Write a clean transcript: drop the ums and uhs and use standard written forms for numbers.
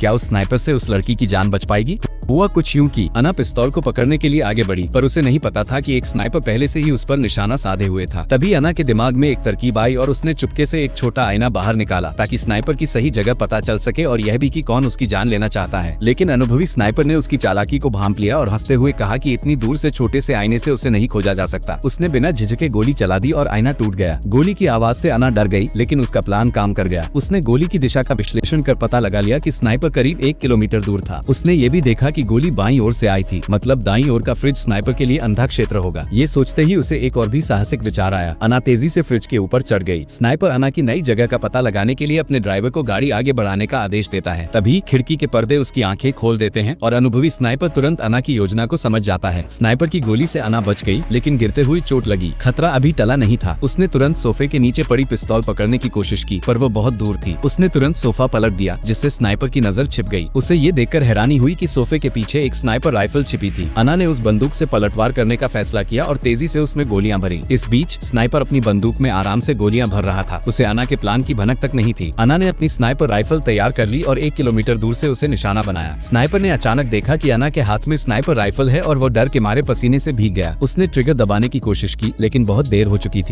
क्या उस स्नाइपर से उस लड़की की जान बच पाएगी? हुआ कुछ यूं कि अना पिस्तौल को पकड़ने के लिए आगे बढ़ी, पर उसे नहीं पता था कि एक स्नाइपर पहले से ही उस पर निशाना साधे हुए था। तभी अना के दिमाग में एक तरकीब आई और उसने चुपके से एक छोटा आईना बाहर निकाला ताकि स्नाइपर की सही जगह पता चल सके और यह भी कि कौन उसकी जान लेना चाहता है। लेकिन अनुभवी स्नाइपर ने उसकी चालाकी को भांप लिया और हंसते हुए कहा कि इतनी दूर से छोटे से आईने से उसे नहीं खोजा जा सकता। उसने बिना झिझके गोली चला दी और आईना टूट गया। गोली की आवाज से अना डर गई, लेकिन उसका प्लान काम कर गया। उसने गोली की दिशा का विश्लेषण कर पता लगा लिया कि स्नाइपर करीब 1 किलोमीटर दूर था। उसने ये भी देखा कि गोली बाईं ओर से आई थी, मतलब दाईं ओर का फ्रिज स्नाइपर के लिए अंधा क्षेत्र होगा। ये सोचते ही उसे एक और भी साहसिक विचार आया। अना तेजी से फ्रिज के ऊपर चढ़ गई। स्नाइपर अना की नई जगह का पता लगाने के लिए अपने ड्राइवर को गाड़ी आगे बढ़ाने का आदेश देता है। तभी खिड़की के पर्दे उसकी आंखें खोल देते हैं और अनुभवी स्नाइपर तुरंत अना की योजना को समझ जाता है। स्नाइपर की गोली से अना बच गई, लेकिन गिरते हुए चोट लगी। खतरा अभी टला नहीं था। उसने तुरंत सोफे के नीचे पड़ी पिस्तौल पकड़ने की कोशिश की, पर वो बहुत दूर थी। उसने तुरंत सोफा पलट दिया, जिससे स्नाइपर की नजर छिप गई। उसे ये देखकर हैरानी हुई कि सोफे के पीछे एक स्नाइपर राइफल छिपी थी। अना ने उस बंदूक से पलटवार करने का फैसला किया और तेजी से उसमें गोलियां भरी। इस बीच स्नाइपर अपनी बंदूक में आराम से गोलियां भर रहा था। उसे अना के प्लान की भनक तक नहीं थी। अना ने अपनी स्नाइपर राइफल तैयार कर ली और 1 किलोमीटर दूर से उसे निशाना बनाया। स्नाइपर ने अचानक देखा कि अना के हाथ में स्नाइपर राइफल है और वो डर के मारे पसीने से भीग गया। उसने ट्रिगर दबाने की कोशिश की, लेकिन बहुत देर हो चुकी थी।